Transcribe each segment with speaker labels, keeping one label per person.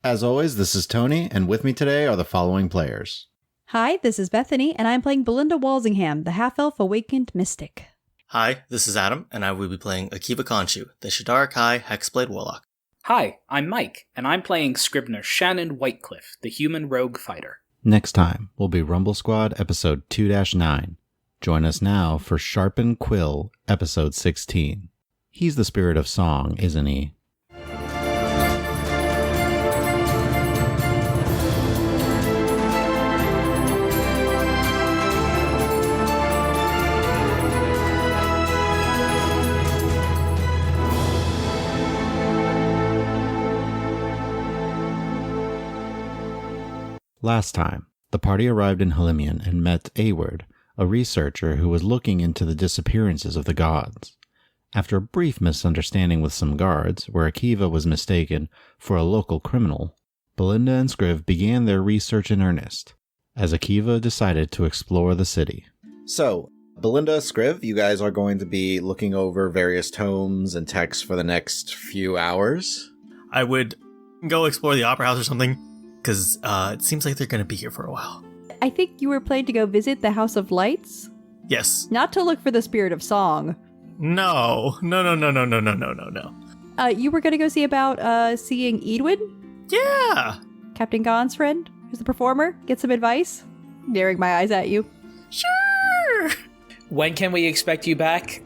Speaker 1: As always, this is Tony, and with me today are the following players.
Speaker 2: Hi, this is Bethany, and I'm playing Belinda Walsingham, the half-elf awakened mystic.
Speaker 3: Hi, this is Adam, and I will be playing Akiva Khonshu, the Shadar Kai Hexblade Warlock.
Speaker 4: Hi, I'm Mike, and I'm playing Scrivener Shannon Whitecliffe, the human rogue fighter.
Speaker 1: Next time will be Rumble Squad episode 2-9. Join us now for Sharpened Quill episode 16. He's the spirit of song, isn't he? Last time, the party arrived in Helimion and met Ayward, a researcher who was looking into the disappearances of the gods. After a brief misunderstanding with some guards, where Akiva was mistaken for a local criminal, Belinda and Scriv began their research in earnest, as Akiva decided to explore the city. So, Belinda, Scriv, you guys are going to be looking over various tomes and texts for the next few hours.
Speaker 3: I would go explore the Opera House or something, because it seems like they're going to be here for a while.
Speaker 2: I think you were planning to go visit the House of Lights?
Speaker 3: Yes.
Speaker 2: Not to look for the spirit of song.
Speaker 3: No.
Speaker 2: You were going to go see about seeing Edwin?
Speaker 3: Yeah.
Speaker 2: Captain Gon's friend, who's the performer? Get some advice? Staring my eyes at you.
Speaker 3: Sure.
Speaker 4: When can we expect you back?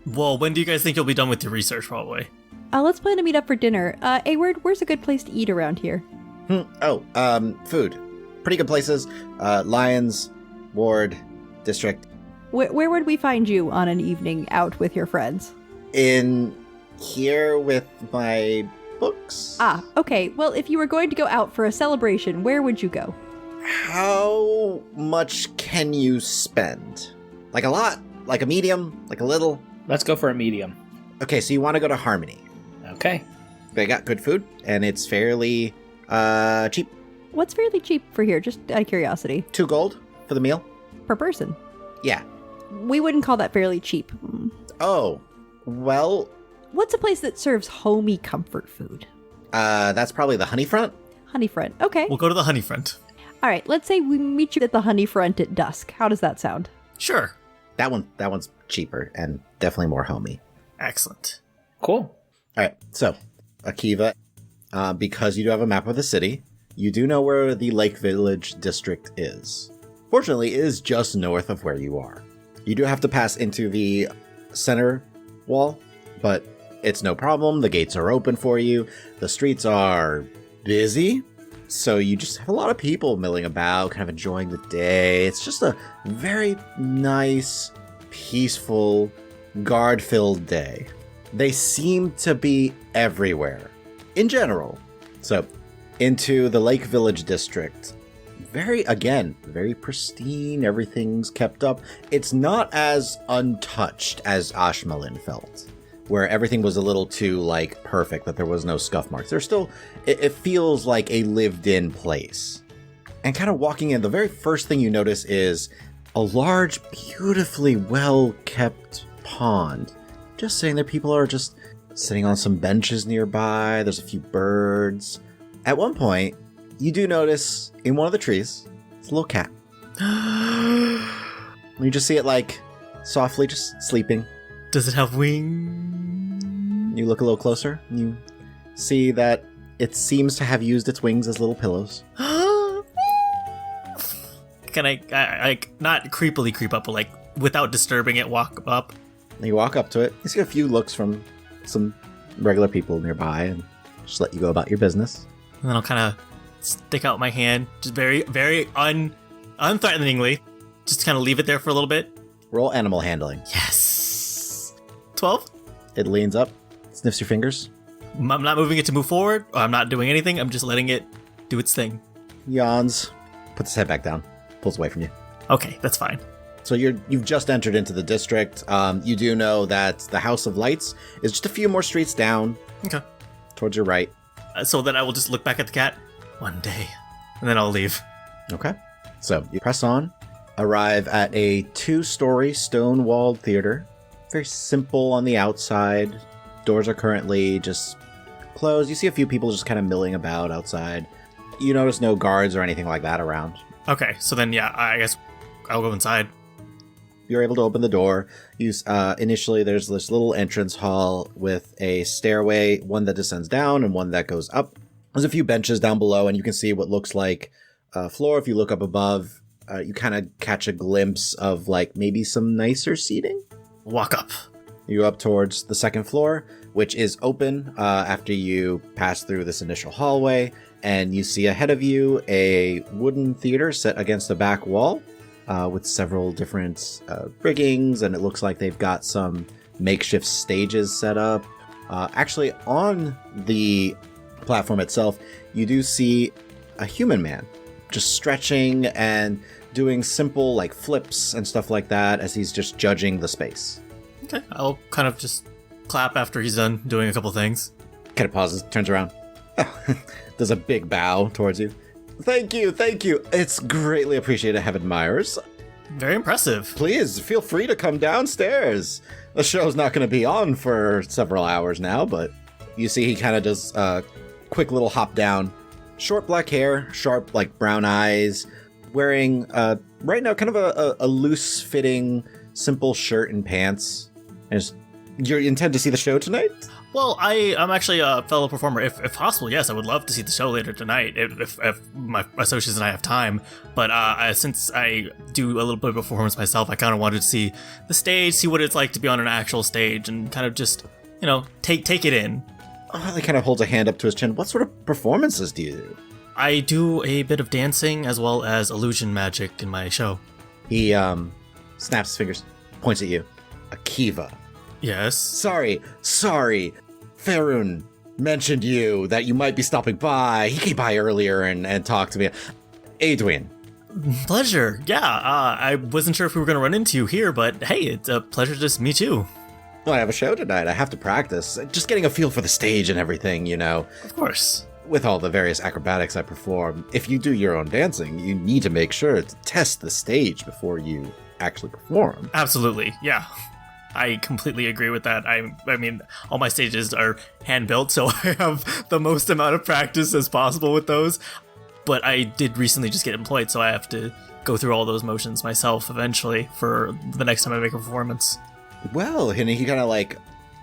Speaker 3: Well, when do you guys think you'll be done with your research, probably?
Speaker 2: Let's plan to meet up for dinner. Ayward, where's a good place to eat around here?
Speaker 1: Food. Pretty good places. Lions, Ward, District.
Speaker 2: Where would we find you on an evening out with your friends?
Speaker 1: In here with my books.
Speaker 2: Ah, okay. Well, if you were going to go out for a celebration, where would you go?
Speaker 1: How much can you spend? Like a lot? Like a medium? Like a little?
Speaker 4: Let's go for a medium.
Speaker 1: Okay, so you want to go to Harmony.
Speaker 4: Okay.
Speaker 1: They got good food, and it's fairly cheap.
Speaker 2: What's fairly cheap for here, just out of curiosity?
Speaker 1: 2 gold for the meal.
Speaker 2: Per person?
Speaker 1: Yeah.
Speaker 2: We wouldn't call that fairly cheap.
Speaker 1: Oh, well...
Speaker 2: What's a place that serves homey comfort food?
Speaker 1: That's probably the Honeyfront.
Speaker 2: Honeyfront, okay.
Speaker 3: We'll go to the Honeyfront.
Speaker 2: All right, let's say we meet you at the Honeyfront at dusk. How does that sound?
Speaker 3: Sure.
Speaker 1: That one's cheaper and definitely more homey.
Speaker 3: Excellent.
Speaker 4: Cool.
Speaker 1: All right, so Akiva, because you do have a map of the city, you do know where the Lake Village district is. Fortunately, it is just north of where you are. You do have to pass into the center wall, but it's no problem. The gates are open for you. The streets are busy, so you just have a lot of people milling about, kind of enjoying the day. It's just a very nice, peaceful, guard-filled day. They seem to be everywhere, in general. So, into the Lake Village district. Very pristine, everything's kept up. It's not as untouched as Ashmelin felt, where everything was a little too, perfect, that there was no scuff marks. There's still, it feels like a lived-in place. And kind of walking in, the very first thing you notice is a large, beautifully well-kept pond. Just sitting there, people are just sitting on some benches nearby. There's a few birds. At one point, you do notice in one of the trees, it's a little cat. You just see it softly just sleeping.
Speaker 3: Does it have wings?
Speaker 1: You look a little closer, and you see that it seems to have used its wings as little pillows.
Speaker 3: Can I not creepily creep up, but without disturbing it, walk up?
Speaker 1: You walk up to it. You see a few looks from some regular people nearby and just let you go about your business.
Speaker 3: And then I'll kind of stick out my hand, just very, very unthreateningly. Just kind of leave it there for a little bit.
Speaker 1: Roll animal handling.
Speaker 3: Yes! 12?
Speaker 1: It leans up, sniffs your fingers.
Speaker 3: I'm not moving it to move forward, or I'm not doing anything. I'm just letting it do its thing.
Speaker 1: Yawns, puts his head back down, pulls away from you.
Speaker 3: Okay, that's fine.
Speaker 1: So you've just entered into the district. You do know that the House of Lights is just a few more streets down.
Speaker 3: Okay.
Speaker 1: Towards your right.
Speaker 3: So then I will just look back at the cat. One day. And then I'll leave.
Speaker 1: Okay. So you press on, arrive at a 2-story stone-walled theater. Very simple on the outside. Doors are currently just closed. You see a few people just kind of milling about outside. You notice no guards or anything like that around.
Speaker 3: Okay, so then, yeah, I guess I'll go inside.
Speaker 1: You're able to open the door. Initially, there's this little entrance hall with a stairway, one that descends down and one that goes up. There's a few benches down below, and you can see what looks like a floor. If you look up above, you kind of catch a glimpse of like maybe some nicer seating.
Speaker 3: Walk up.
Speaker 1: You go up towards the second floor, which is open after you pass through this initial hallway, and you see ahead of you a wooden theater set against a back wall. With several different riggings, and it looks like they've got some makeshift stages set up. Actually, on the platform itself, you do see a human man just stretching and doing simple like flips and stuff like that as he's just judging the space.
Speaker 3: Okay, I'll kind of just clap after he's done doing a couple things.
Speaker 1: Kind of pauses, turns around. Does a big bow towards you. Thank you. It's greatly appreciated. I have admirers.
Speaker 3: Very impressive.
Speaker 1: Please feel free to come downstairs. The show's not going to be on for several hours now, but you see he kind of does a quick little hop down. Short black hair, sharp like brown eyes, wearing right now kind of a loose fitting, simple shirt and pants. You intend to see the show tonight?
Speaker 3: Well, I'm actually a fellow performer. If possible, yes, I would love to see the show later tonight if my associates and I have time. But since I do a little bit of performance myself, I kind of wanted to see the stage, see what it's like to be on an actual stage, and kind of just, take it in.
Speaker 1: Oh, he kind of holds a hand up to his chin. What sort of performances do you do?
Speaker 3: I do a bit of dancing as well as illusion magic in my show.
Speaker 1: He snaps his fingers, points at you. Akiva.
Speaker 3: Yes?
Speaker 1: Sorry. Faerun mentioned you, that you might be stopping by. He came by earlier and talked to me. Adrian.
Speaker 3: Pleasure. Yeah, I wasn't sure if we were going to run into you here, but hey, it's a pleasure to meet you.
Speaker 1: Well, I have a show tonight. I have to practice. Just getting a feel for the stage and everything,
Speaker 3: Of course.
Speaker 1: With all the various acrobatics I perform, if you do your own dancing, you need to make sure to test the stage before you actually perform.
Speaker 3: Absolutely, yeah. I completely agree with that. I mean, all my stages are hand-built, so I have the most amount of practice as possible with those. But I did recently just get employed, so I have to go through all those motions myself eventually for the next time I make a performance.
Speaker 1: Well, and he kind of like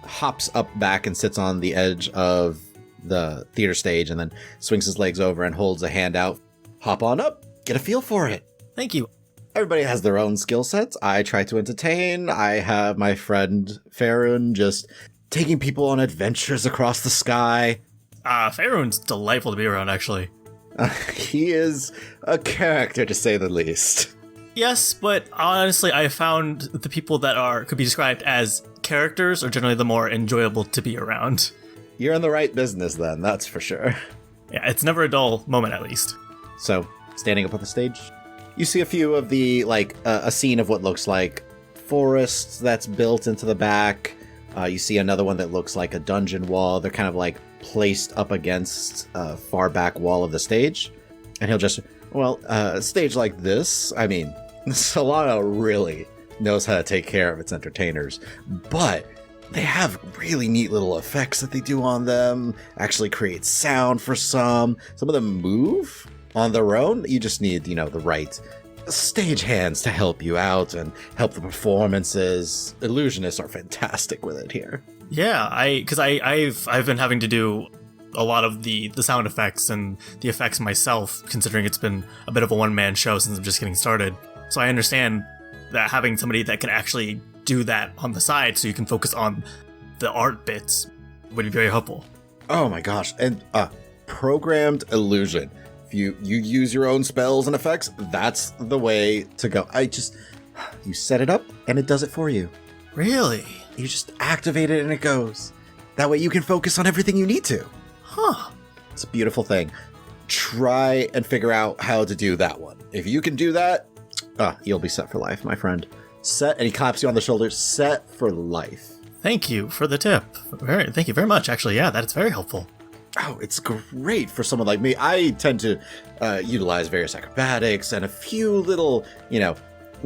Speaker 1: hops up back and sits on the edge of the theater stage and then swings his legs over and holds a hand out. Hop on up, get a feel for it.
Speaker 3: Thank you.
Speaker 1: Everybody has their own skill sets. I try to entertain. I have my friend Faerun just taking people on adventures across the sky.
Speaker 3: Faerun's delightful to be around, actually.
Speaker 1: He is a character, to say the least.
Speaker 3: Yes, but honestly, I found the people that could be described as characters are generally the more enjoyable to be around.
Speaker 1: You're in the right business then, that's for sure.
Speaker 3: Yeah, it's never a dull moment, at least.
Speaker 1: So, standing up on the stage, you see a few of the, a scene of what looks like forest that's built into the back. You see another one that looks like a dungeon wall. They're kind of placed up against a far back wall of the stage. And he'll just, a stage like this, I mean, Solana really knows how to take care of its entertainers. But they have really neat little effects that they do on them, actually create sound for some. Some of them move on their own. You just need, the right stage hands to help you out and help the performances. Illusionists are fantastic with it here.
Speaker 3: Yeah, I've been having to do a lot of the sound effects and the effects myself, considering it's been a bit of a one-man show since I'm just getting started. So I understand that having somebody that can actually do that on the side so you can focus on the art bits would be very helpful.
Speaker 1: Oh my gosh, and programmed illusion. If you use your own spells and effects, that's the way to go. You set it up and it does it for you.
Speaker 3: Really?
Speaker 1: You just activate it and it goes. That way you can focus on everything you need to.
Speaker 3: Huh.
Speaker 1: It's a beautiful thing. Try and figure out how to do that one. If you can do that, you'll be set for life, my friend. Set, and he claps you on the shoulder, set for life.
Speaker 3: Thank you for the tip. Thank you very much, actually. Yeah, that's very helpful.
Speaker 1: Oh, it's great for someone like me. I tend to utilize various acrobatics and a few little,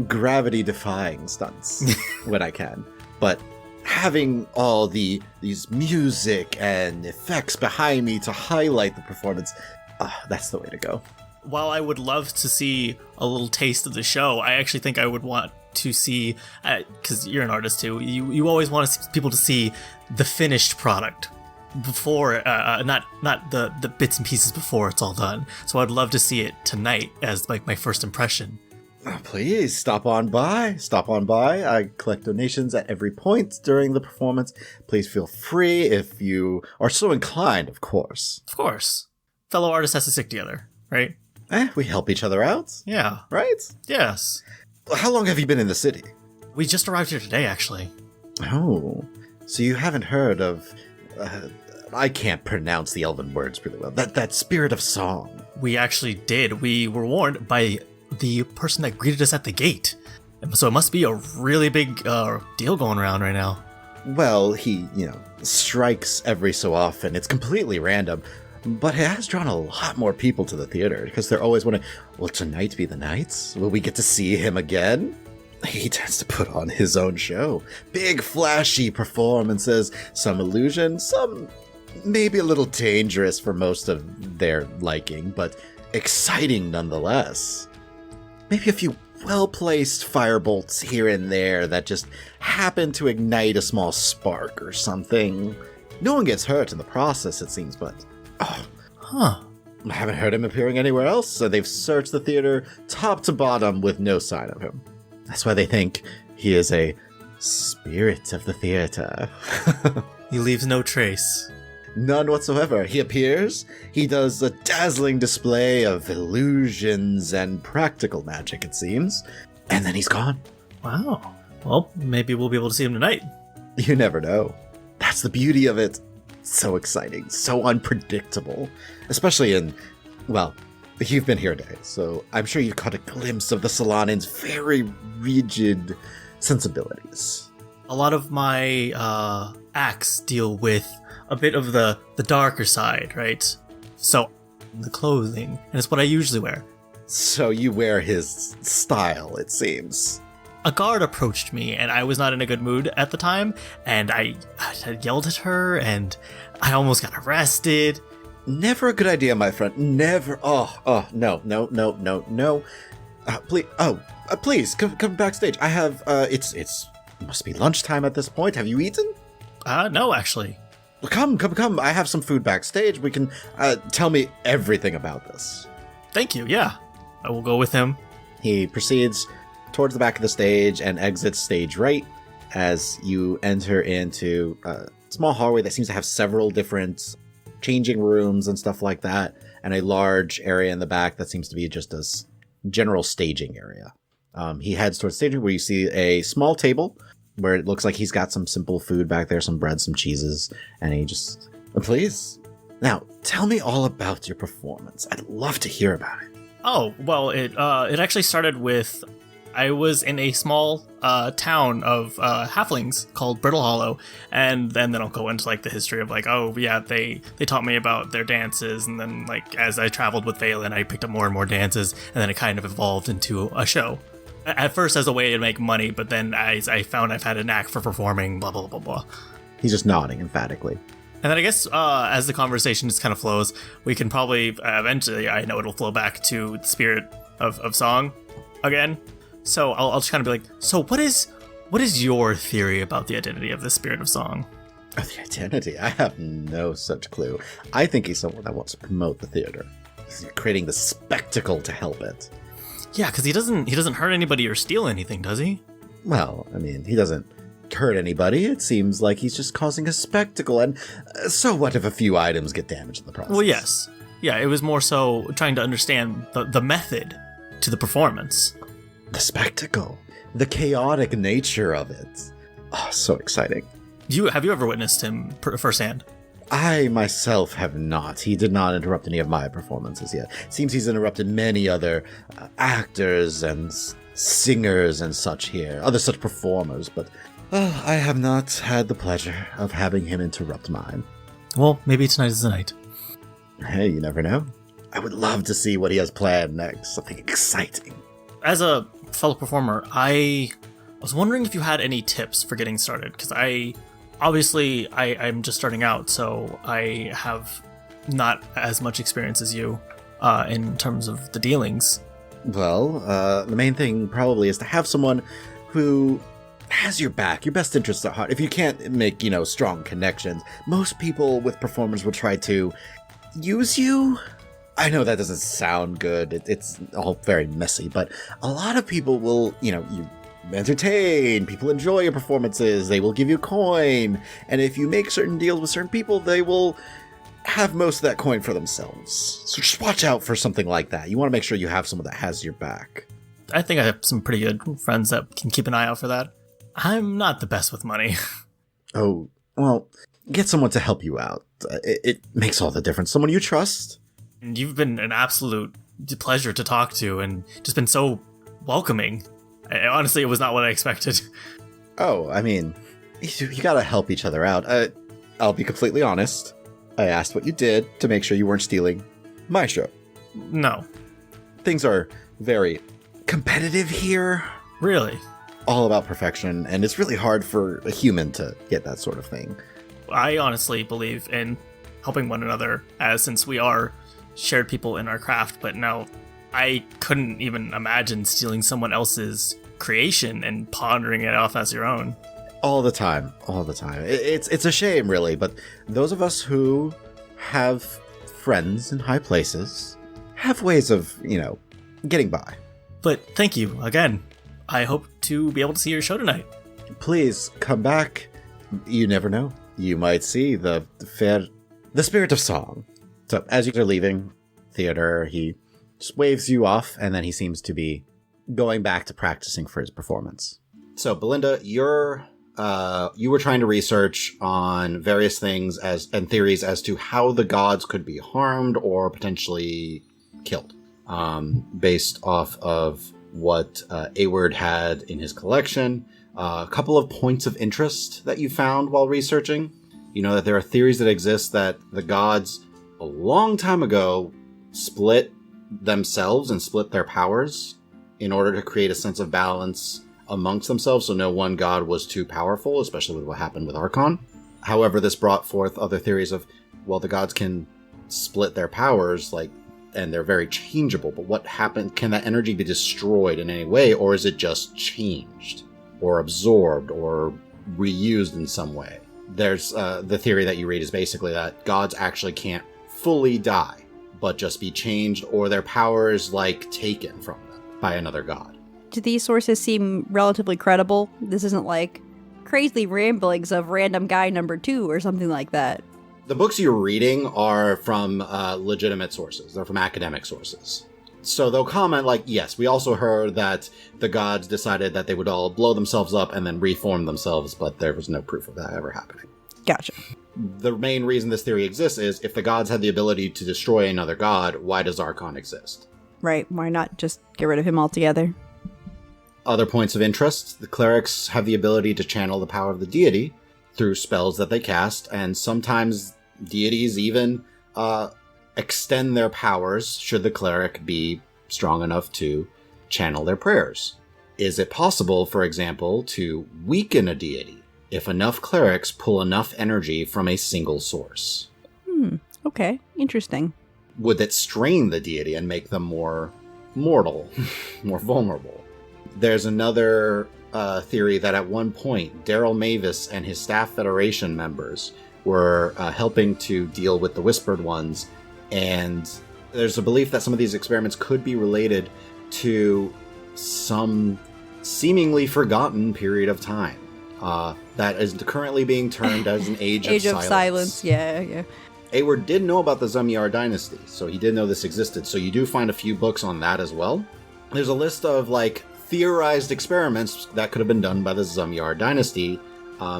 Speaker 1: gravity-defying stunts when I can. But having all these music and effects behind me to highlight the performance, that's the way to go.
Speaker 3: While I would love to see a little taste of the show, I actually think I would want to see, because you're an artist too, you always want people to see the finished product before, not the bits and pieces before it's all done. So I'd love to see it tonight as like my first impression.
Speaker 1: Please stop on by. I collect donations at every point during the performance. Please feel free if you are so inclined, of course.
Speaker 3: Of course. Fellow artists has to stick together, right?
Speaker 1: We help each other out.
Speaker 3: Yeah.
Speaker 1: Right?
Speaker 3: Yes.
Speaker 1: How long have you been in the city?
Speaker 3: We just arrived here today, actually.
Speaker 1: Oh, so you haven't heard of... I can't pronounce the elven words really well. That spirit of song.
Speaker 3: We actually did. We were warned by the person that greeted us at the gate. So it must be a really big deal going around right now.
Speaker 1: Well, he, strikes every so often. It's completely random. But it has drawn a lot more people to the theater because they're always wondering, will tonight be the night? Will we get to see him again? He tends to put on his own show. Big, flashy performances, some illusion, some maybe a little dangerous for most of their liking, but exciting nonetheless. Maybe a few well-placed firebolts here and there that just happen to ignite a small spark or something. No one gets hurt in the process, it seems, but... I haven't heard him appearing anywhere else, so they've searched the theater top to bottom with no sign of him. That's why they think he is a spirit of the theater.
Speaker 3: He leaves no trace.
Speaker 1: None whatsoever. He appears, he does a dazzling display of illusions and practical magic, it seems, and then he's gone.
Speaker 3: Wow. Well, maybe we'll be able to see him tonight.
Speaker 1: You never know. That's the beauty of it. So exciting, so unpredictable, especially in, well, you've been here a day, so I'm sure you caught a glimpse of the Solanan's very rigid sensibilities.
Speaker 3: A lot of my acts deal with a bit of the darker side, right? So, the clothing, and it's what I usually wear.
Speaker 1: So you wear his style, it seems.
Speaker 3: A guard approached me, and I was not in a good mood at the time, and I yelled at her, and I almost got arrested.
Speaker 1: Never a good idea, my friend. Never. No. Please, come backstage. I have, it must be lunchtime at this point. Have you eaten?
Speaker 3: No, actually.
Speaker 1: Well, come. I have some food backstage. We can, tell me everything about this.
Speaker 3: Thank you, yeah. I will go with him.
Speaker 1: He proceeds towards the back of the stage and exits stage right as you enter into a small hallway that seems to have several different changing rooms and stuff like that, and a large area in the back that seems to be just a general staging area. He heads towards staging where you see a small table where it looks like he's got some simple food back there, some bread, some cheeses, and he just, please. Now, tell me all about your performance. I'd love to hear about it.
Speaker 3: Oh, well, it actually started with... I was in a small town of halflings called Brittle Hollow, and then I'll go into like the history of like, oh yeah, they taught me about their dances, and then like as I traveled with Valen, I picked up more and more dances, and then it kind of evolved into a show. At first as a way to make money, but then as I found I've had a knack for performing, blah blah blah blah.
Speaker 1: He's just nodding emphatically.
Speaker 3: And then I guess as the conversation just kind of flows, we can probably eventually, I know it'll flow back to the spirit of song again. So I'll just kind of be like, so what is your theory about the identity of the spirit of song?
Speaker 1: Oh, the identity? I have no such clue. I think he's someone that wants to promote the theater. He's creating the spectacle to help it.
Speaker 3: Yeah, because he doesn't hurt anybody or steal anything, does he?
Speaker 1: Well, I mean, he doesn't hurt anybody. It seems like he's just causing a spectacle, and so what if a few items get damaged in the process?
Speaker 3: Well, yes. Yeah, it was more so trying to understand the method to the performance.
Speaker 1: The spectacle, the chaotic nature of it. Oh, so exciting.
Speaker 3: Have you ever witnessed him firsthand?
Speaker 1: I myself have not. He did not interrupt any of my performances yet. Seems he's interrupted many other actors and singers and such here, other such performers, but I have not had the pleasure of having him interrupt mine.
Speaker 3: Well, maybe tonight is the night.
Speaker 1: Hey, you never know. I would love to see what he has planned next, something exciting.
Speaker 3: As a fellow performer, I was wondering if you had any tips for getting started, because I'm just starting out, so I have not as much experience as you in terms of the dealings.
Speaker 1: Well, the main thing probably is to have someone who has your back, your best interests at heart. If you can't make, strong connections, most people with performers will try to use you. I know that doesn't sound good. It's all very messy, but a lot of people will, you entertain, people enjoy your performances, they will give you coin, and if you make certain deals with certain people, they will have most of that coin for themselves. So just watch out for something like that. You want to make sure you have someone that has your back.
Speaker 3: I think I have some pretty good friends that can keep an eye out for that. I'm not the best with money.
Speaker 1: Oh, well, get someone to help you out. It makes all the difference. Someone you trust.
Speaker 3: And you've been an absolute pleasure to talk to and just been so welcoming. Honestly, it was not what I expected.
Speaker 1: Oh, I mean, you gotta help each other out. I'll be completely honest. I asked what you did to make sure you weren't stealing my show.
Speaker 3: No.
Speaker 1: Things are very competitive here.
Speaker 3: Really?
Speaker 1: All about perfection, and it's really hard for a human to get that sort of thing.
Speaker 3: I honestly believe in helping one another, since we are shared people in our craft, but no, I couldn't even imagine stealing someone else's creation and pondering it off as your own.
Speaker 1: All the time. It's a shame, really, but those of us who have friends in high places have ways of, getting by.
Speaker 3: But thank you again. I hope to be able to see your show tonight.
Speaker 1: Please come back. You never know. You might see the spirit of song. So as you are leaving theater, he just waves you off, and then he seems to be going back to practicing for his performance. So Belinda, you were trying to research on various things and theories as to how the gods could be harmed or potentially killed, based off of what Award had in his collection. A couple of points of interest that you found while researching. You know that there are theories that exist that the gods a long time ago split themselves and split their powers in order to create a sense of balance amongst themselves, so no one god was too powerful, especially with what happened with Archon. However, this brought forth other theories of, well, the gods can split their powers, and they're very changeable, but what happened? Can that energy be destroyed in any way, or is it just changed, or absorbed, or reused in some way? There's the theory that you read is basically that gods actually can't fully die, but just be changed, or their powers, taken from them by another god.
Speaker 2: Do these sources seem relatively credible? This isn't like crazy ramblings of random guy number 2 or something like that.
Speaker 1: The books you're reading are from legitimate sources. They're from academic sources. So they'll comment yes, we also heard that the gods decided that they would all blow themselves up and then reform themselves, but there was no proof of that ever happening.
Speaker 2: Gotcha.
Speaker 1: The main reason this theory exists is if the gods had the ability to destroy another god, why does Archon exist?
Speaker 2: Right, why not just get rid of him altogether?
Speaker 1: Other points of interest, the clerics have the ability to channel the power of the deity through spells that they cast, and sometimes deities even extend their powers should the cleric be strong enough to channel their prayers. Is it possible, for example, to weaken a deity if enough clerics pull enough energy from a single source?
Speaker 2: Okay, interesting.
Speaker 1: Would that strain the deity and make them more mortal, more vulnerable? There's another theory that at one point, Daryl Mavis and his staff Federation members were helping to deal with the Whispered Ones, and there's a belief that some of these experiments could be related to some seemingly forgotten period of time that is currently being termed as an age of silence.
Speaker 2: Yeah.
Speaker 1: Award did know about the Zummyar Dynasty, so he did know this existed, so you do find a few books on that as well. There's a list of theorized experiments that could have been done by the Zummyar Dynasty,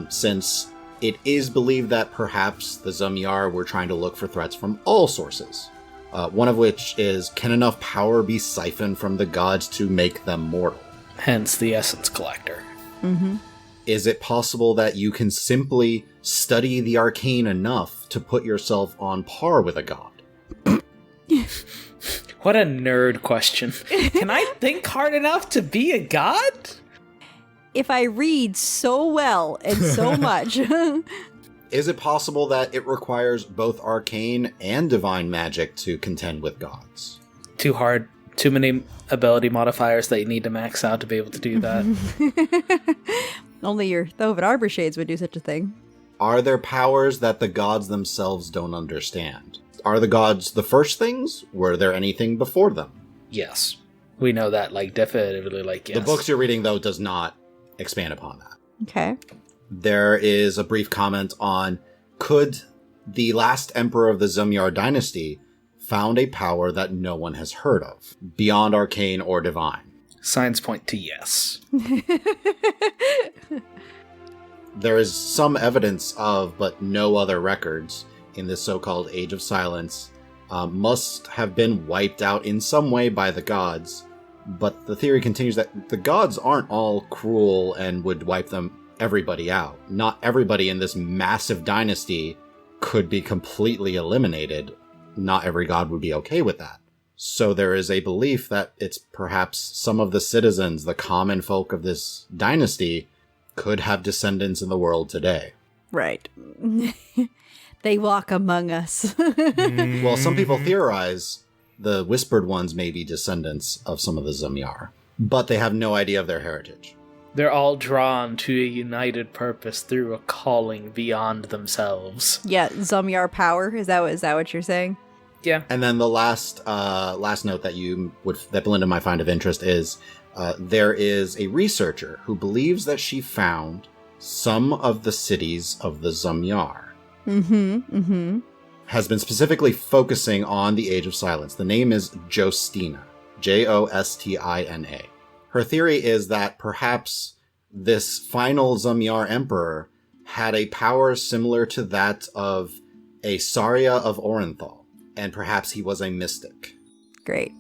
Speaker 1: since it is believed that perhaps the Zummyar were trying to look for threats from all sources. One of which is, can enough power be siphoned from the gods to make them mortal?
Speaker 4: Hence the Essence Collector.
Speaker 2: Mm-hmm.
Speaker 1: Is it possible that you can simply study the arcane enough to put yourself on par with a god?
Speaker 4: What a nerd question. Can I think hard enough to be a god?
Speaker 2: if I read so well and so much.
Speaker 1: Is it possible that it requires both arcane and divine magic to contend with gods?
Speaker 4: Too hard. Too many ability modifiers that you need to max out to be able to do that.
Speaker 2: Only your Thovid Arbor Shades would do such a thing.
Speaker 1: Are there powers that the gods themselves don't understand? Are the gods the first things? Were there anything before them?
Speaker 4: Yes. We know that, like, definitively, like, yes.
Speaker 1: The books you're reading, though, does not expand upon that.
Speaker 2: Okay.
Speaker 1: There is a brief comment on, could the last emperor of the Zummyar Dynasty found a power that no one has heard of, beyond arcane or divine?
Speaker 4: Signs point to yes.
Speaker 1: There is some evidence of, but no other records, in this so-called Age of Silence, must have been wiped out in some way by the gods. But the theory continues that the gods aren't all cruel and would wipe everybody out. Not everybody in this massive dynasty could be completely eliminated. Not every god would be okay with that. So there is a belief that it's perhaps some of the citizens, the common folk of this dynasty, could have descendants in the world today.
Speaker 2: Right. They walk among us.
Speaker 1: Well, some people theorize the Whispered Ones may be descendants of some of the Zummyar, but they have no idea of their heritage.
Speaker 4: They're all drawn to a united purpose through a calling beyond themselves.
Speaker 2: Yeah, Zummyar power. Is that what you're saying?
Speaker 4: Yeah.
Speaker 1: And then the last note that Belinda might find of interest is there is a researcher who believes that she found some of the cities of the Zummyar. Has been specifically focusing on the Age of Silence. The name is Jostina. Jostina. Her theory is that perhaps this final Zummyar emperor had a power similar to that of a Saria of Orenthal, and perhaps he was a mystic.
Speaker 2: Great.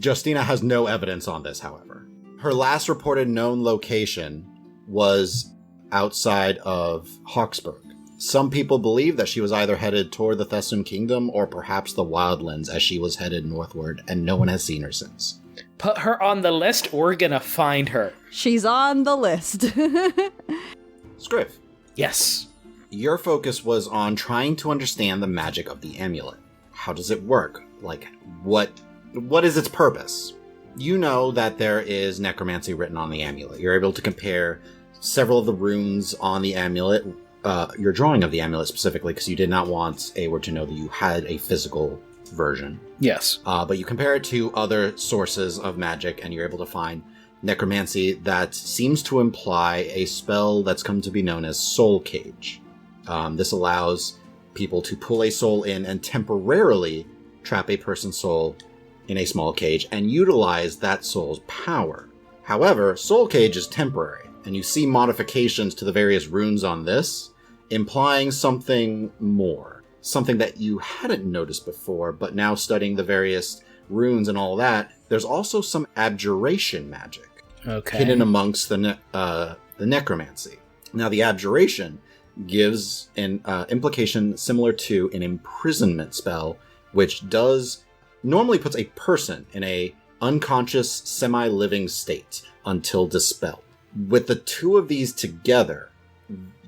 Speaker 1: Justina has no evidence on this, however. Her last reported known location was outside of Hawksburg. Some people believe that she was either headed toward the Thessum Kingdom or perhaps the Wildlands as she was headed northward, and no one has seen her since.
Speaker 4: Put her on the list, we're gonna find her.
Speaker 2: She's on the list.
Speaker 1: Scriv.
Speaker 4: Yes.
Speaker 1: Your focus was on trying to understand the magic of the amulet. How does it work? Like, what is its purpose? You know that there is necromancy written on the amulet. You're able to compare several of the runes on the amulet, your drawing of the amulet specifically, because you did not want Awer to know that you had a physical version.
Speaker 4: Yes.
Speaker 1: But you compare it to other sources of magic, and you're able to find necromancy that seems to imply a spell that's come to be known as Soul Cage. This allows people to pull a soul in and temporarily trap a person's soul in a small cage and utilize that soul's power. However, Soul Cage is temporary, and you see modifications to the various runes on this, implying something more. Something that you hadn't noticed before, but now studying the various runes and all that, there's also some abjuration magic hidden amongst the necromancy. Now, the abjuration gives an implication similar to an imprisonment spell, which normally puts a person in a unconscious, semi-living state until dispelled. With the two of these together,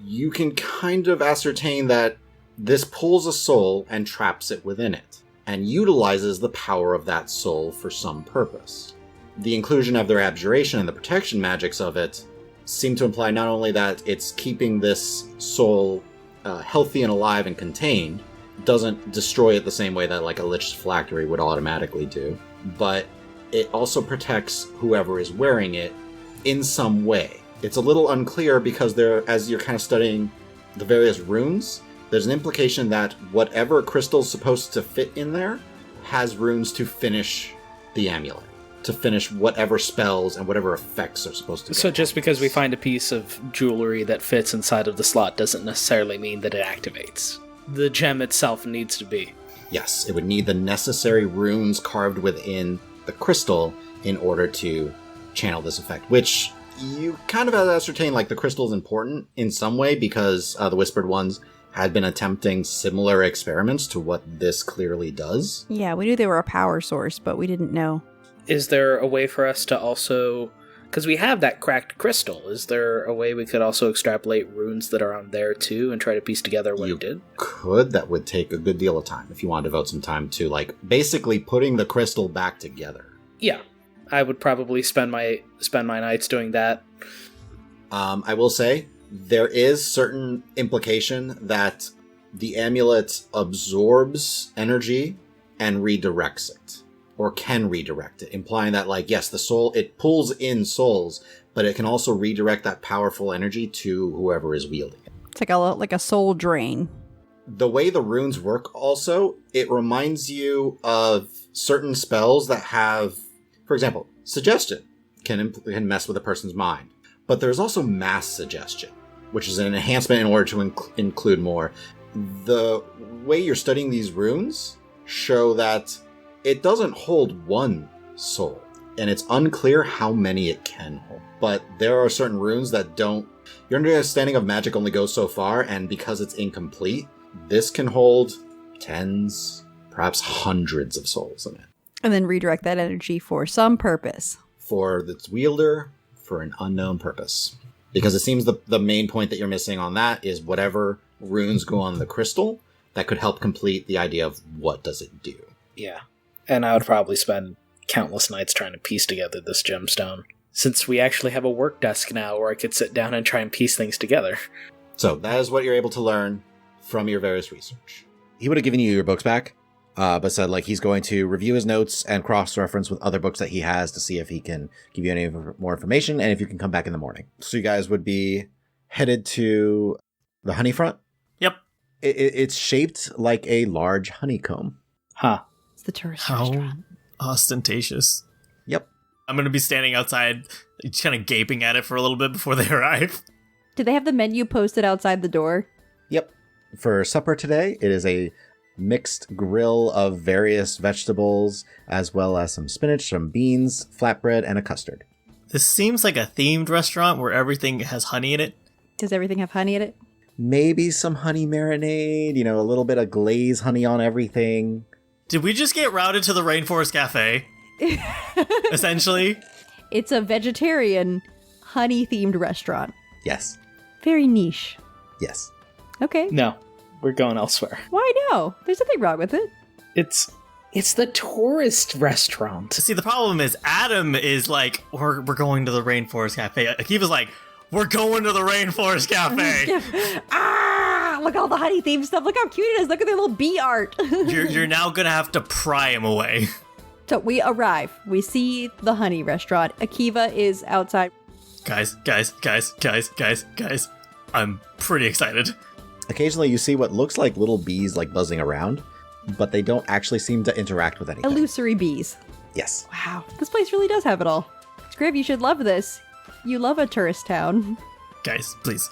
Speaker 1: you can kind of ascertain that this pulls a soul and traps it within it, and utilizes the power of that soul for some purpose. The inclusion of their abjuration and the protection magics of it seem to imply not only that it's keeping this soul healthy and alive and contained, doesn't destroy it the same way that like a Lich's Phylactery would automatically do, but it also protects whoever is wearing it in some way. It's a little unclear because as you're kind of studying the various runes, there's an implication that whatever crystal's supposed to fit in there has runes to finish the amulet, to finish whatever spells and whatever effects are supposed to be.
Speaker 4: So just because we find a piece of jewelry that fits inside of the slot doesn't necessarily mean that it activates. The gem itself needs to be.
Speaker 1: Yes, it would need the necessary runes carved within the crystal in order to channel this effect, which you kind of have to ascertain, like, the crystal is important in some way because the Whispered Ones had been attempting similar experiments to what this clearly does.
Speaker 2: Yeah, we knew they were a power source, but we didn't know.
Speaker 4: Is there a way for us to also Because we have that cracked crystal. Is there a way we could also extrapolate runes that are on there too and try to piece together what it did?
Speaker 1: Could. That would take a good deal of time if you want to devote some time to, like, basically putting the crystal back together.
Speaker 4: Yeah. I would probably spend my nights doing that.
Speaker 1: I will say, there is certain implication that the amulet absorbs energy and redirects it. Or can redirect it, implying that, like, yes, the soul, it pulls in souls, but it can also redirect that powerful energy to whoever is wielding it.
Speaker 2: It's like a soul drain.
Speaker 1: The way the runes work also, it reminds you of certain spells that have, for example, suggestion can mess with a person's mind. But there's also mass suggestion, which is an enhancement in order to include more. The way you're studying these runes show that it doesn't hold one soul, and it's unclear how many it can hold. But there are certain runes that don't... Your understanding of magic only goes so far, and because it's incomplete, this can hold tens, perhaps hundreds of souls in it.
Speaker 2: And then redirect that energy for some purpose.
Speaker 1: For its wielder, for an unknown purpose. Because it seems the main point that you're missing on that is whatever runes go on the crystal, that could help complete the idea of what does it do.
Speaker 4: Yeah. And I would probably spend countless nights trying to piece together this gemstone. Since we actually have a work desk now where I could sit down and try and piece things together.
Speaker 1: So that is what you're able to learn from your various research. He would have given you your books back, but said, like, he's going to review his notes and cross-reference with other books that he has to see if he can give you any more information and if you can come back in the morning. So you guys would be headed to the honey front?
Speaker 3: Yep.
Speaker 1: It's shaped like a large honeycomb.
Speaker 4: Huh.
Speaker 2: It's the tourist
Speaker 3: How
Speaker 2: restaurant.
Speaker 3: ostentatious.
Speaker 1: Yep.
Speaker 3: I'm going to be standing outside, just kind of gaping at it for a little bit before they arrive.
Speaker 2: Do they have the menu posted outside the door?
Speaker 1: Yep. For supper today, it is a mixed grill of various vegetables, as well as some spinach, some beans, flatbread, and a custard.
Speaker 3: This seems like a themed restaurant where everything has honey in it.
Speaker 2: Does everything have honey in it?
Speaker 1: Maybe some honey marinade, a little bit of glaze honey on everything.
Speaker 3: Did we just get routed to the Rainforest Cafe? Essentially?
Speaker 2: It's a vegetarian, honey-themed restaurant.
Speaker 1: Yes.
Speaker 2: Very niche.
Speaker 1: Yes.
Speaker 2: Okay.
Speaker 4: No. We're going elsewhere.
Speaker 2: Why no? There's nothing wrong with it.
Speaker 4: It's the tourist restaurant.
Speaker 3: See, the problem is Adam is like, we're going to the Rainforest Cafe. Akiva's like, we're going to the Rainforest Cafe.
Speaker 2: Look at all the honey-themed stuff. Look how cute it is. Look at their little bee art.
Speaker 3: You're now going to have to pry him away.
Speaker 2: So we arrive. We see the honey restaurant. Akiva is outside.
Speaker 3: Guys. I'm pretty excited.
Speaker 1: Occasionally you see what looks like little bees like buzzing around, but they don't actually seem to interact with anything.
Speaker 2: Illusory bees.
Speaker 1: Yes.
Speaker 2: Wow. This place really does have it all. Scriv, you should love this. You love a tourist town.
Speaker 3: Guys, please.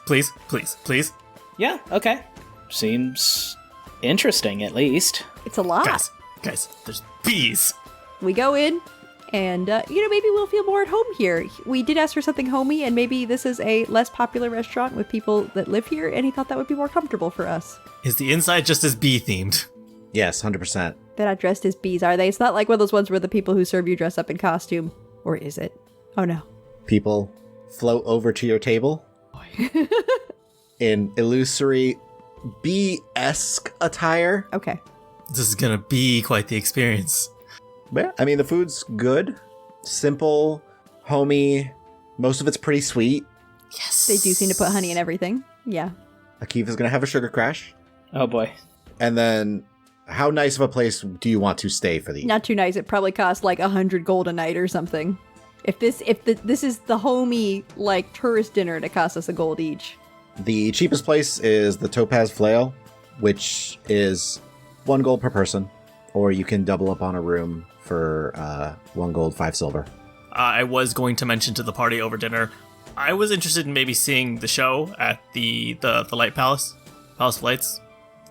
Speaker 4: Yeah, okay. Seems interesting, at least.
Speaker 2: It's a lot.
Speaker 3: Guys, there's bees.
Speaker 2: We go in, and, maybe we'll feel more at home here. We did ask for something homey, and maybe this is a less popular restaurant with people that live here, and he thought that would be more comfortable for us.
Speaker 3: Is the inside just as bee-themed?
Speaker 1: Yes, 100%.
Speaker 2: They're not dressed as bees, are they? It's not like one of those ones where the people who serve you dress up in costume. Or is it? Oh, no.
Speaker 1: People float over to your table in illusory bee-esque attire.
Speaker 2: Okay.
Speaker 3: This is gonna be quite the experience.
Speaker 1: Yeah, I mean, the food's good, simple, homey. Most of it's pretty sweet.
Speaker 3: Yes.
Speaker 2: They do seem to put honey in everything. Yeah.
Speaker 1: Akiva's gonna have a sugar crash.
Speaker 4: Oh boy.
Speaker 1: And then, how nice of a place do you want to stay for the...
Speaker 2: Not too nice. It probably costs like 100 gold a night or something. If this is the homey, like, tourist dinner, it costs us a gold each.
Speaker 1: The cheapest place is the Topaz Flail, which is 1 gold per person, or you can double up on a room for 1 gold, 5 silver.
Speaker 3: I was going to mention to the party over dinner, I was interested in maybe seeing the show at the Light Palace of Lights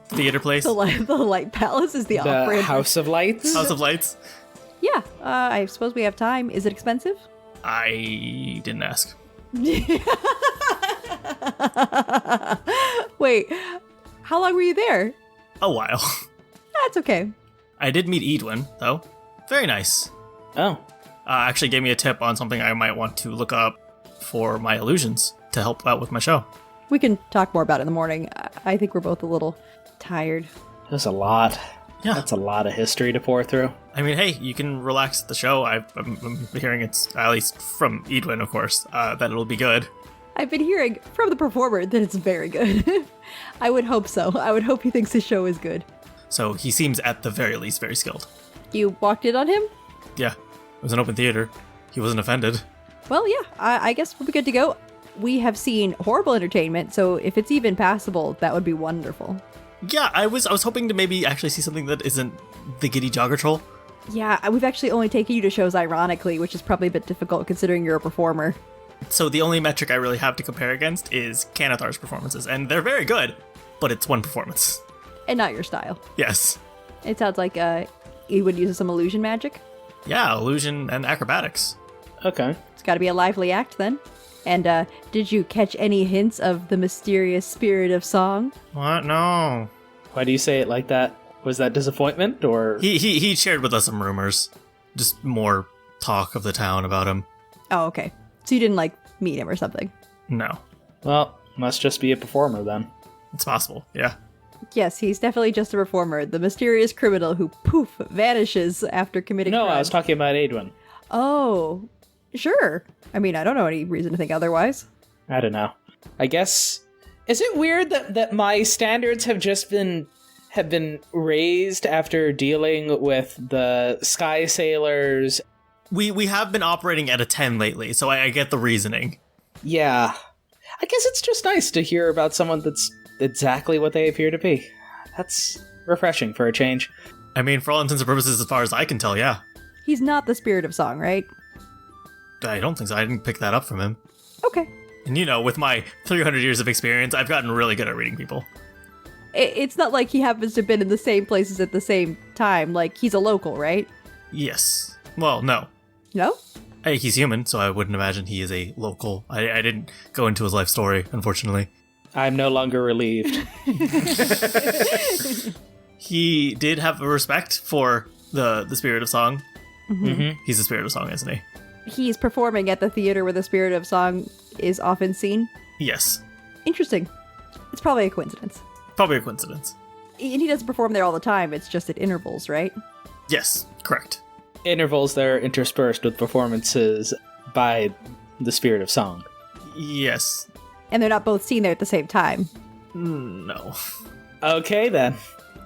Speaker 3: theater place.
Speaker 2: The Light Palace is the off-brand.
Speaker 4: The House of Lights?
Speaker 3: House of Lights?
Speaker 2: Yeah, I suppose we have time. Is it expensive?
Speaker 3: I didn't ask.
Speaker 2: Wait, how long were you there?
Speaker 3: A while.
Speaker 2: That's okay.
Speaker 3: I did meet Edwin, though. Very nice.
Speaker 4: Oh.
Speaker 3: actually gave me a tip on something I might want to look up for my illusions to help out with my show.
Speaker 2: We can talk more about it in the morning. I think we're both a little tired.
Speaker 4: There's a lot.
Speaker 3: Yeah.
Speaker 4: That's a lot of history to pour through.
Speaker 3: I mean, hey, you can relax at the show. I'm hearing it's, at least from Edwin, of course, that it'll be good.
Speaker 2: I've been hearing from the performer that it's very good. I would hope so. I would hope he thinks his show is good.
Speaker 3: So he seems at the very least very skilled.
Speaker 2: You walked in on him?
Speaker 3: Yeah, it was an open theater. He wasn't offended.
Speaker 2: Well, yeah, I guess we'll be good to go. We have seen horrible entertainment, so if it's even passable, that would be wonderful.
Speaker 3: Yeah, I was hoping to maybe actually see something that isn't the giddy jogger troll.
Speaker 2: Yeah, we've actually only taken you to shows ironically, which is probably a bit difficult considering you're a performer.
Speaker 3: So the only metric I really have to compare against is Canathar's performances, and they're very good, but it's one performance.
Speaker 2: And not your style.
Speaker 3: Yes.
Speaker 2: It sounds like you would use some illusion magic.
Speaker 3: Yeah, illusion and acrobatics.
Speaker 4: Okay.
Speaker 2: It's got to be a lively act then. And did you catch any hints of the mysterious spirit of song?
Speaker 3: What? No.
Speaker 4: Why do you say it like that? Was that disappointment, or...?
Speaker 3: He shared with us some rumors. Just more talk of the town about him.
Speaker 2: Oh, okay. So you didn't, meet him or something?
Speaker 3: No.
Speaker 4: Well, must just be a performer, then.
Speaker 3: It's possible, yeah.
Speaker 2: Yes, he's definitely just a performer. The mysterious criminal who, poof, vanishes after committing
Speaker 4: No,
Speaker 2: crimes.
Speaker 4: I was talking about Adwin.
Speaker 2: Oh, sure. I mean, I don't know any reason to think otherwise.
Speaker 4: I don't know. I guess... Is it weird that my standards have just been raised after dealing with the Sky Sailors?
Speaker 3: We have been operating at a 10 lately, so I get the reasoning.
Speaker 4: Yeah. I guess it's just nice to hear about someone that's exactly what they appear to be. That's refreshing for a change.
Speaker 3: I mean, for all intents and purposes, as far as I can tell, yeah.
Speaker 2: He's not the spirit of song, right?
Speaker 3: I don't think so. I didn't pick that up from him.
Speaker 2: Okay.
Speaker 3: And with my 300 years of experience, I've gotten really good at reading people.
Speaker 2: It's not like he happens to have been in the same places at the same time. He's a local, right?
Speaker 3: Yes. Well, no.
Speaker 2: No?
Speaker 3: He's human, so I wouldn't imagine he is a local. I didn't go into his life story, unfortunately.
Speaker 4: I'm no longer relieved.
Speaker 3: He did have a respect for the spirit of song.
Speaker 4: Mm-hmm.
Speaker 3: He's the spirit of song, isn't he?
Speaker 2: He's performing at the theater where the spirit of song is often seen.
Speaker 3: Yes.
Speaker 2: Interesting. It's probably a coincidence.
Speaker 3: Probably a coincidence.
Speaker 2: And he doesn't perform there all the time. It's just at intervals, right?
Speaker 3: Yes, correct.
Speaker 4: Intervals that are interspersed with performances by the spirit of song.
Speaker 3: Yes.
Speaker 2: And they're not both seen there at the same time.
Speaker 3: No.
Speaker 4: Okay, then.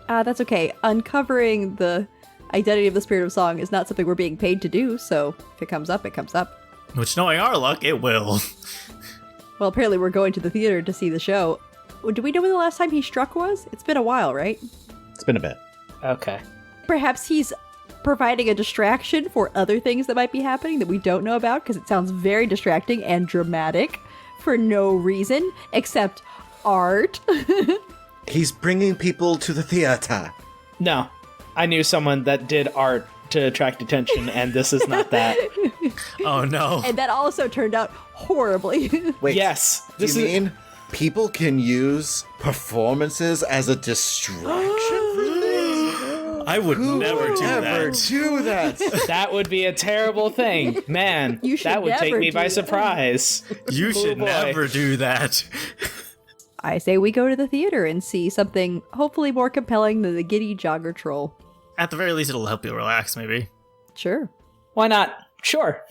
Speaker 2: That's okay. Uncovering the identity of the spirit of song is not something we're being paid to do, so if it comes up, it comes up.
Speaker 3: Which, knowing our luck, it will.
Speaker 2: Well, apparently we're going to the theater to see the show. Do we know when the last time he struck was? It's been a while, right?
Speaker 1: It's been a bit.
Speaker 4: Okay.
Speaker 2: Perhaps he's providing a distraction for other things that might be happening that we don't know about, because it sounds very distracting and dramatic for no reason except art.
Speaker 1: He's bringing people to the theater.
Speaker 4: No. I knew someone that did art to attract attention, and this is not that.
Speaker 3: Oh, no.
Speaker 2: And that also turned out horribly.
Speaker 1: Wait,
Speaker 4: Yes.
Speaker 1: do you mean people can use performances as a distraction for things?
Speaker 3: I would never do
Speaker 1: Never
Speaker 3: that.
Speaker 1: do that.
Speaker 4: That would be a terrible thing. Man,
Speaker 2: You should
Speaker 4: that would take
Speaker 2: never
Speaker 4: me
Speaker 2: do
Speaker 4: by
Speaker 2: that.
Speaker 4: surprise.
Speaker 3: You should
Speaker 4: boy.
Speaker 3: never do that.
Speaker 2: I say we go to the theater and see something hopefully more compelling than the giddy jogger troll.
Speaker 3: At the very least, it'll help you relax, maybe.
Speaker 2: Sure.
Speaker 4: Why not? Sure.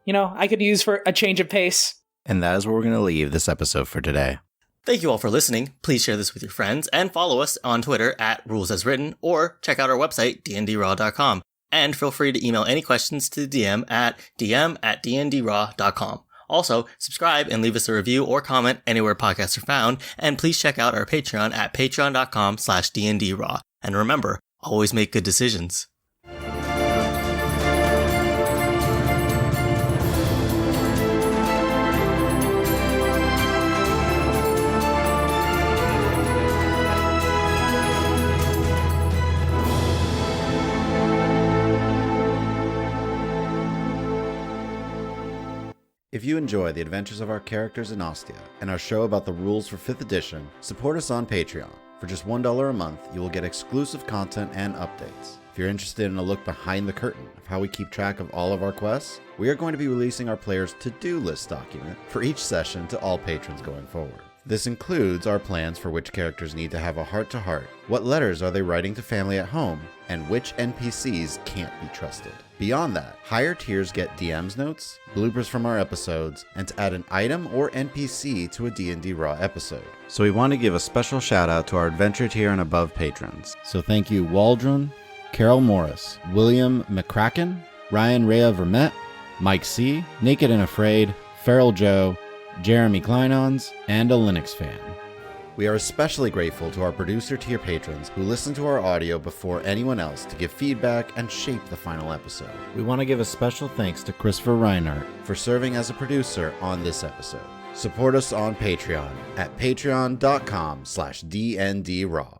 Speaker 4: I could use for a change of pace.
Speaker 1: And that is where we're going to leave this episode for today.
Speaker 3: Thank you all for listening. Please share this with your friends and follow us on Twitter at RulesAsWritten or check out our website, dndraw.com. And feel free to email any questions to the DM at dm@dndraw.com. Also, subscribe and leave us a review or comment anywhere podcasts are found. And please check out our Patreon at patreon.com/dndraw. And remember, always make good decisions.
Speaker 1: If you enjoy the adventures of our characters in Austea and our show about the rules for 5th edition, support us on Patreon. For just $1 a month, you will get exclusive content and updates. If you're interested in a look behind the curtain of how we keep track of all of our quests, we are going to be releasing our players' to-do list document for each session to all patrons going forward. This includes our plans for which characters need to have a heart-to-heart, what letters are they writing to family at home, and which NPCs can't be trusted. Beyond that, higher tiers get DM's notes, bloopers from our episodes, and to add an item or NPC to a D&D Raw episode. So we want to give a special shout out to our adventure tier and above patrons. So thank you Waldron, Carol Morris, William McCracken, Ryan Rhea Vermette, Mike C., Naked and Afraid, Feral Joe, Jeremy Kleinons, and a Linux fan. We are especially grateful to our producer tier patrons who listen to our audio before anyone else to give feedback and shape the final episode. We want to give a special thanks to Christopher Reinhardt for serving as a producer on this episode. Support us on Patreon at patreon.com/DNDRaw.